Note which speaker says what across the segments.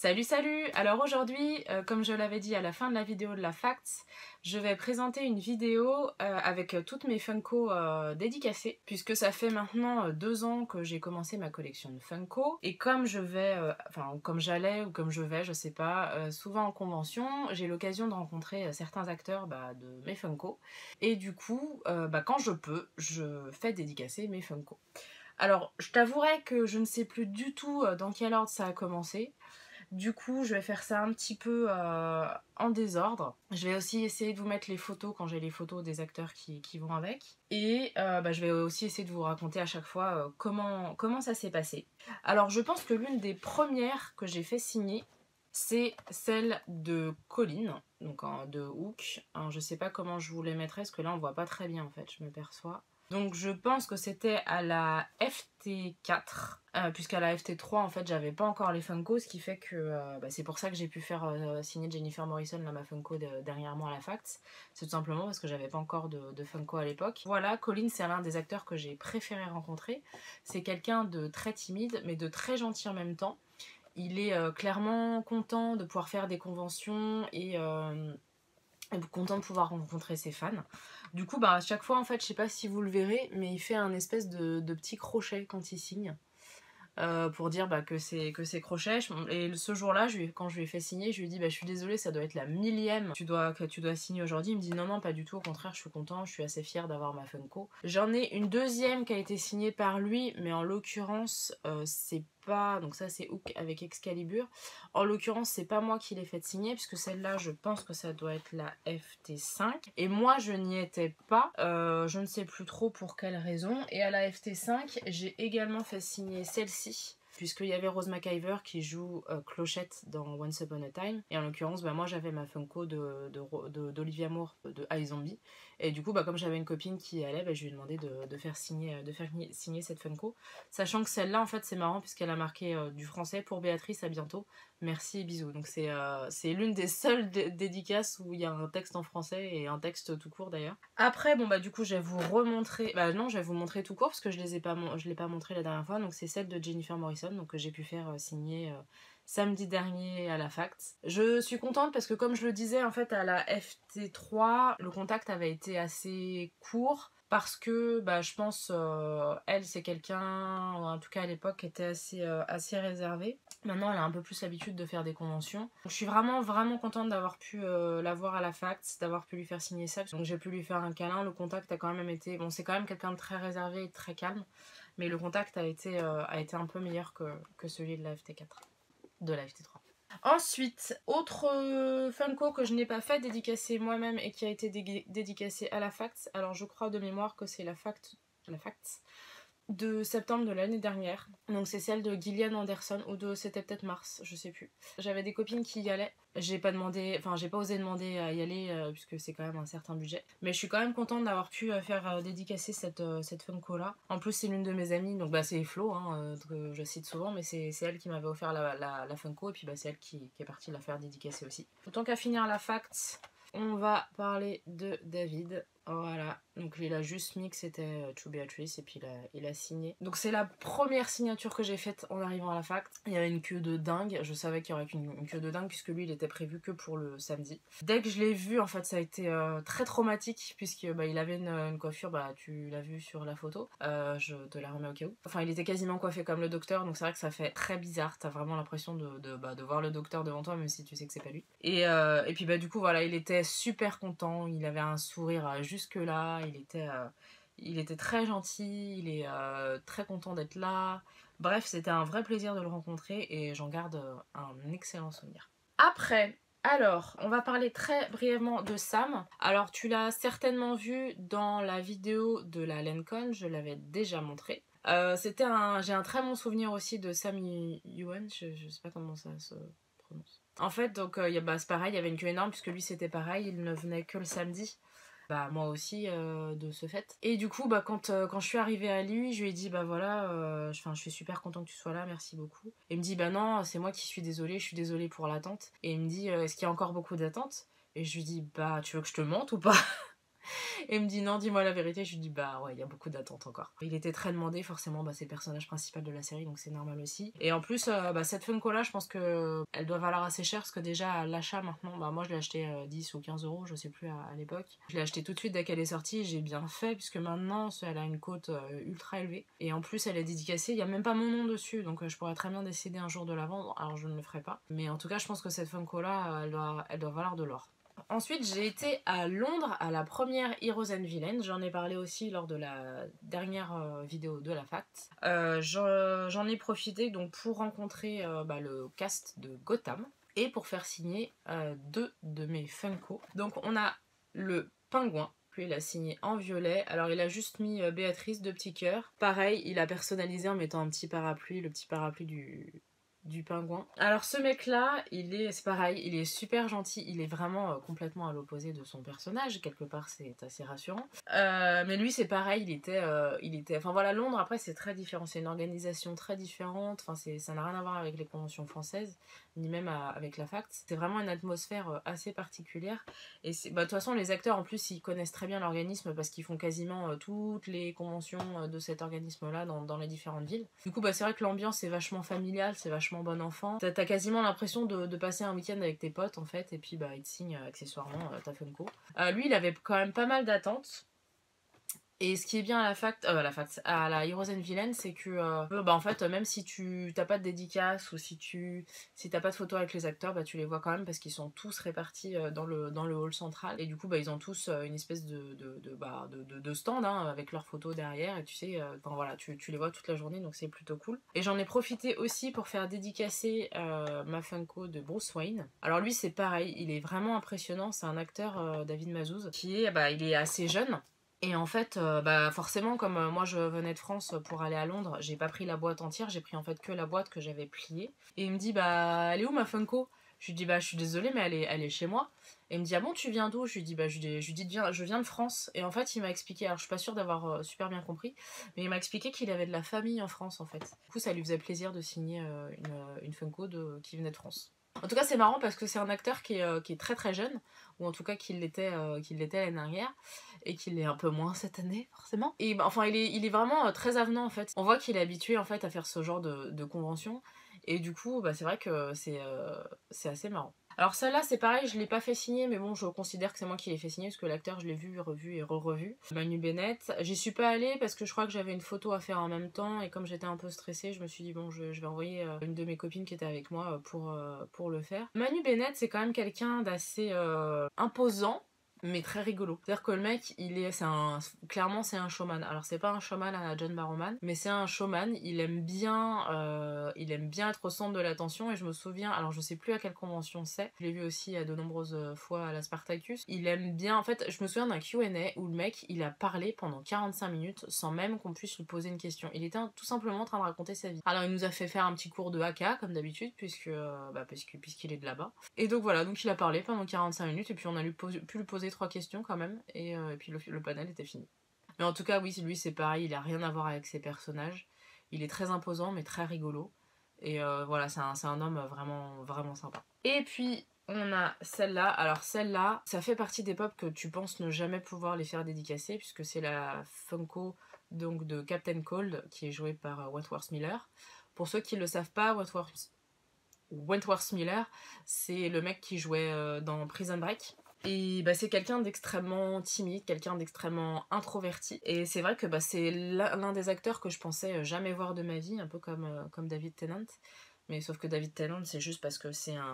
Speaker 1: Salut! Alors aujourd'hui, comme je l'avais dit à la fin de la vidéo de la Facts, je vais présenter une vidéo avec toutes mes Funko dédicacées, puisque ça fait maintenant 2 ans que j'ai commencé ma collection de Funko, et comme je vais, comme j'allais ou comme je vais, je sais pas, souvent en convention, j'ai l'occasion de rencontrer certains acteurs de mes Funko, et du coup, quand je peux, je fais dédicacer mes Funko. Alors, je t'avouerai que je ne sais plus du tout dans quel ordre ça a commencé. Du coup, je vais faire ça un petit peu en désordre. Je vais aussi essayer de vous mettre les photos quand j'ai les photos des acteurs qui vont avec. Et je vais aussi essayer de vous raconter à chaque fois comment ça s'est passé. Alors, je pense que l'une des premières que j'ai fait signer, c'est celle de Colin, donc de Hook. Alors, je sais pas comment je vous les mettrai, parce que là, on voit pas très bien en fait, je me perçois. Donc je pense que c'était à la FT4, puisqu'à la FT3 en fait j'avais pas encore les Funko, ce qui fait que c'est pour ça que j'ai pu faire signer Jennifer Morrison, là, ma Funko derrière moi à la Facts. C'est tout simplement parce que j'avais pas encore de Funko à l'époque. Voilà, Colin c'est l'un des acteurs que j'ai préféré rencontrer. C'est quelqu'un de très timide mais de très gentil en même temps. Il est clairement content de pouvoir faire des conventions et content de pouvoir rencontrer ses fans. Du coup, à chaque fois, en fait, je sais pas si vous le verrez, mais il fait un espèce de petit crochet quand il signe. Pour dire que c'est crochet. Et ce jour-là, quand je lui ai fait signer, je lui ai dit je suis désolée, ça doit être la 1000e que tu dois signer aujourd'hui. Il me dit non, pas du tout, au contraire, je suis content, je suis assez fière d'avoir ma Funko. J'en ai une deuxième qui a été signée par lui, mais en l'occurrence, c'est pas. Donc ça, c'est Hook avec Excalibur. En l'occurrence, c'est pas moi qui l'ai fait signer, puisque celle-là, je pense que ça doit être la FT5. Et moi, je n'y étais pas. Je ne sais plus trop pour quelle raison. Et à la FT5, j'ai également fait signer celle-ci, puisqu'il y avait Rose McIver qui joue Clochette dans Once Upon a Time. Et en l'occurrence, moi j'avais ma Funko d'Olivia Moore de iZombie. Et du coup, comme j'avais une copine qui y allait, je lui ai demandé de faire signer cette Funko. Sachant que celle-là, en fait, c'est marrant puisqu'elle a marqué du français pour Béatrice, à bientôt. Merci et bisous. Donc c'est l'une des seules dédicaces où il y a un texte en français et un texte tout court d'ailleurs. Après, du coup, je vais vous remontrer. Non, je vais vous montrer tout court parce que je l'ai pas montré la dernière fois. Donc c'est celle de Jennifer Morrison, donc que j'ai pu faire signer samedi dernier à la Facts. Je suis contente parce que comme je le disais, en fait, à la FT3, le contact avait été assez court. Parce que je pense elle c'est quelqu'un, en tout cas à l'époque, était assez réservée. Maintenant elle a un peu plus l'habitude de faire des conventions. Donc, je suis vraiment contente d'avoir pu la voir à la Facts, d'avoir pu lui faire signer ça. Donc j'ai pu lui faire un câlin, le contact a quand même été... Bon, c'est quand même quelqu'un de très réservé et de très calme, mais le contact a été un peu meilleur que celui de la FT4, de la FT3. Ensuite, autre Funko que je n'ai pas fait dédicacer moi-même et qui a été dédicacé à la Facts. Alors je crois de mémoire que c'est la Facts de septembre de l'année dernière. Donc c'est celle de Gillian Anderson, ou c'était peut-être mars, je sais plus. J'avais des copines qui y allaient. J'ai pas osé demander à y aller puisque c'est quand même un certain budget. Mais je suis quand même contente d'avoir pu faire dédicacer cette Funko là. En plus c'est l'une de mes amies, donc c'est Flo, que je cite souvent, mais c'est elle qui m'avait offert la Funko, et puis c'est elle qui est partie la faire dédicacer aussi. Autant qu'à finir la Facts, on va parler de David. Voilà, donc il a juste mis que c'était To Beatrice et puis il a signé. Donc c'est la première signature que j'ai faite en arrivant à la fac. Il y avait une queue de dingue, je savais qu'il y aurait une queue de dingue puisque lui il était prévu que pour le samedi. Dès que je l'ai vu, en fait ça a été très traumatique puisque il avait une coiffure, tu l'as vu sur la photo, je te la remets au cas où. Enfin il était quasiment coiffé comme le docteur, donc c'est vrai que ça fait très bizarre, t'as vraiment l'impression de voir le docteur devant toi même si tu sais que c'est pas lui. Et puis du coup voilà, il était super content, il avait un sourire jusque là, il était très gentil, il est très content d'être là. Bref, c'était un vrai plaisir de le rencontrer et j'en garde un excellent souvenir. Après, alors, on va parler très brièvement de Sam. Alors, tu l'as certainement vu dans la vidéo de la LenCon, je l'avais déjà montré. J'ai un très bon souvenir aussi de Sam Yuen, je sais pas comment ça se prononce. En fait, donc, c'est pareil, il y avait une queue énorme puisque lui c'était pareil, il ne venait que le samedi. Moi aussi de ce fait. Et du coup quand je suis arrivée à lui, je lui ai dit voilà, je suis super content que tu sois là, merci beaucoup. Et il me dit non, c'est moi qui suis désolée, je suis désolée pour l'attente. Et il me dit est-ce qu'il y a encore beaucoup d'attentes? Et je lui dis tu veux que je te mente ou pas? Et il me dit non, dis-moi la vérité. Je lui dis bah ouais, il y a beaucoup d'attentes encore. Il était très demandé, forcément, bah, c'est le personnage principal de la série, donc c'est normal aussi. Et en plus, bah, cette Funko là, je pense que elle doit valoir assez cher parce que déjà à l'achat maintenant, bah moi je l'ai acheté 10 ou 15 euros, je sais plus à l'époque. Je l'ai acheté tout de suite dès qu'elle est sortie, j'ai bien fait puisque maintenant elle a une cote ultra élevée. Et en plus, elle est dédicacée, il y a même pas mon nom dessus, donc je pourrais très bien décider un jour de la vendre. Alors je ne le ferai pas. Mais en tout cas, je pense que cette Funko là, elle doit valoir de l'or. Ensuite, j'ai été à Londres à la première Heroes and Villains. J'en ai parlé aussi lors de la dernière vidéo de la Fact. J'en ai profité donc pour rencontrer bah, le cast de Gotham et pour faire signer deux de mes Funko. Donc on a le pingouin. Lui, il a signé en violet. Alors, il a juste mis Béatrice, deux petits cœurs. Pareil, il a personnalisé en mettant un petit parapluie, le petit parapluie du pingouin. Alors ce mec là, c'est pareil, il est super gentil, il est vraiment complètement à l'opposé de son personnage, quelque part c'est assez rassurant. Mais lui c'est pareil, enfin voilà, Londres après c'est très différent, c'est une organisation très différente, enfin ça n'a rien à voir avec les conventions françaises, ni même avec la Fact, c'est vraiment une atmosphère assez particulière. Et bah, de toute façon les acteurs en plus ils connaissent très bien l'organisme parce qu'ils font quasiment toutes les conventions de cet organisme là dans les différentes villes. Du coup bah c'est vrai que l'ambiance est vachement familiale, c'est vachement bon enfant. T'as quasiment l'impression de passer un week-end avec tes potes en fait, et puis bah il te signe accessoirement ta Funko. Lui il avait quand même pas mal d'attentes. Et ce qui est bien à la Heroes and Villains, c'est que bah en fait même si tu t'as pas de dédicace ou si t'as pas de photo avec les acteurs, bah tu les vois quand même parce qu'ils sont tous répartis dans le hall central, et du coup bah ils ont tous une espèce de stand hein, avec leurs photos derrière, et tu sais enfin voilà tu les vois toute la journée, donc c'est plutôt cool. Et j'en ai profité aussi pour faire dédicacer ma Funko de Bruce Wayne. Alors lui c'est pareil, il est vraiment impressionnant, c'est un acteur David Mazouz qui est il est assez jeune. Et en fait, bah forcément, comme moi je venais de France pour aller à Londres, j'ai pas pris la boîte entière, j'ai pris en fait que la boîte que j'avais pliée. Et il me dit, bah, elle est où ma Funko? Je lui dis, bah, je suis désolée, mais elle est chez moi. Et il me dit, ah bon, tu viens d'où? Je lui dis, bah, je lui dis, je viens de France. Et en fait, il m'a expliqué, alors je suis pas sûre d'avoir super bien compris, mais il m'a expliqué qu'il avait de la famille en France en fait. Du coup, ça lui faisait plaisir de signer une Funko qui venait de France. En tout cas, c'est marrant parce que c'est un acteur qui est très très jeune, ou en tout cas qu'il l'était l'année dernière, et qu'il est un peu moins cette année, forcément. Et bah, enfin, il est vraiment très avenant en fait. On voit qu'il est habitué en fait à faire ce genre de convention, et du coup, bah, c'est vrai que c'est assez marrant. Alors celle-là c'est pareil, je l'ai pas fait signer, mais bon je considère que c'est moi qui l'ai fait signer parce que l'acteur je l'ai vu, revu et re-revu. Manu Bennett, j'y suis pas allée parce que je crois que j'avais une photo à faire en même temps, et comme j'étais un peu stressée, je me suis dit bon je vais envoyer une de mes copines qui était avec moi pour le faire. Manu Bennett c'est quand même quelqu'un d'assez imposant, mais très rigolo. C'est-à-dire que le mec, clairement c'est un showman. Alors c'est pas un showman à la John Barrowman, mais c'est un showman. Il aime bien être au centre de l'attention. Et je me souviens, alors je sais plus à quelle convention c'est. Je l'ai vu aussi à de nombreuses fois à la Spartacus. Il aime bien. En fait, je me souviens d'un Q&A où le mec, il a parlé pendant 45 minutes sans même qu'on puisse lui poser une question. Il était tout simplement en train de raconter sa vie. Alors il nous a fait faire un petit cours de haka comme d'habitude puisqu'il est de là-bas. Et donc voilà, donc il a parlé pendant 45 minutes et puis on a pu lui poser 3 questions quand même, et puis le panel était fini. Mais en tout cas, oui, lui c'est pareil, il a rien à voir avec ses personnages. Il est très imposant mais très rigolo. Et voilà, c'est un homme vraiment, vraiment sympa. Et puis, on a celle-là. Alors celle-là, ça fait partie des pop que tu penses ne jamais pouvoir les faire dédicacer, puisque c'est la Funko donc, de Captain Cold, qui est jouée par Wentworth Miller. Pour ceux qui ne le savent pas, Wentworth Miller, c'est le mec qui jouait dans Prison Break. Et bah, c'est quelqu'un d'extrêmement timide, quelqu'un d'extrêmement introverti. Et c'est vrai que bah, c'est l'un des acteurs que je pensais jamais voir de ma vie, un peu comme David Tennant. Mais sauf que David Tennant, c'est juste parce que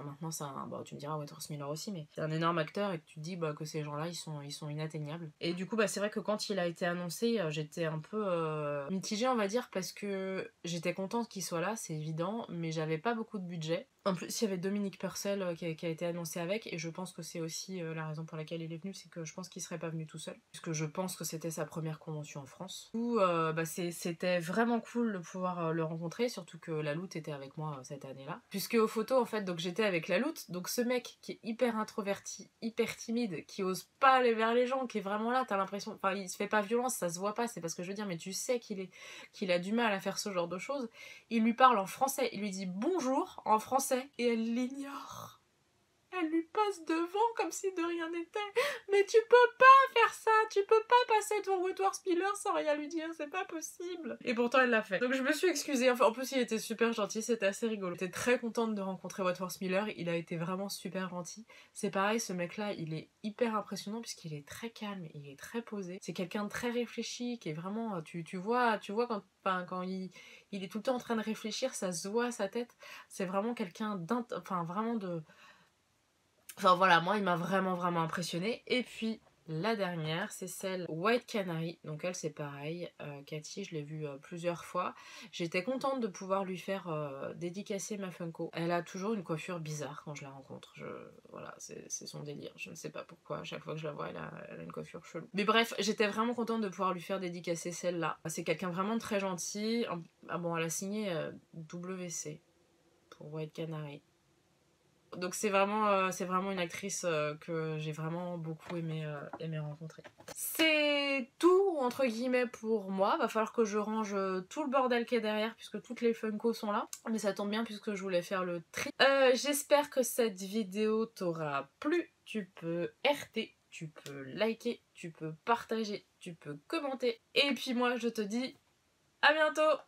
Speaker 1: maintenant c'est un, bon, tu me diras Wentworth Miller aussi, mais c'est un énorme acteur et que tu te dis bah, que ces gens-là, ils sont inatteignables. Et du coup, bah, c'est vrai que quand il a été annoncé, j'étais un peu mitigée, on va dire, parce que j'étais contente qu'il soit là, c'est évident, mais j'avais pas beaucoup de budget. En plus, il y avait Dominique Purcell qui a été annoncé avec, et je pense que c'est aussi la raison pour laquelle il est venu, c'est que je pense qu'il serait pas venu tout seul, puisque je pense que c'était sa première convention en France. Où bah, c'était vraiment cool de pouvoir le rencontrer, surtout que la Loute était avec moi cette année-là. Puisque aux photos, en fait, donc j'étais avec la Loute, donc ce mec qui est hyper introverti, hyper timide, qui ose pas aller vers les gens, qui est vraiment là, t'as l'impression, enfin il se fait pas violence, ça se voit pas, c'est pas ce que je veux dire, mais tu sais qu'il a du mal à faire ce genre de choses. Il lui parle en français, il lui dit bonjour en français, et elle l'ignore. Elle elle lui passe devant comme si de rien n'était. Mais tu peux pas faire ça, tu peux pas passer devant Edward Miller sans rien lui dire, c'est pas possible. Et pourtant elle l'a fait. Donc je me suis excusée, enfin en plus il était super gentil, c'était assez rigolo. J'étais très contente de rencontrer Edward Miller, il a été vraiment super gentil. C'est pareil, ce mec là il est hyper impressionnant puisqu'il est très calme, il est très posé. C'est quelqu'un de très réfléchi, qui est vraiment, tu vois quand il est tout le temps en train de réfléchir, ça se voit à sa tête. C'est vraiment quelqu'un vraiment de... Enfin voilà, moi il m'a vraiment impressionné. Et puis la dernière, c'est celle White Canary. Donc elle c'est pareil, Cathy je l'ai vue plusieurs fois. J'étais contente de pouvoir lui faire dédicacer ma Funko. Elle a toujours une coiffure bizarre quand je la rencontre. Voilà, c'est son délire. Je ne sais pas pourquoi, à chaque fois que je la vois elle a une coiffure chelou. Mais bref, j'étais vraiment contente de pouvoir lui faire dédicacer celle-là. C'est quelqu'un vraiment de très gentil. Ah bon, elle a signé WC pour White Canary. Donc c'est vraiment une actrice que j'ai vraiment beaucoup aimé rencontrer. C'est tout entre guillemets pour moi, va falloir que je range tout le bordel qui est derrière puisque toutes les Funko sont là. Mais ça tombe bien puisque je voulais faire le tri. J'espère que cette vidéo t'aura plu. Tu peux RT, tu peux liker, tu peux partager, tu peux commenter. Et puis moi je te dis à bientôt.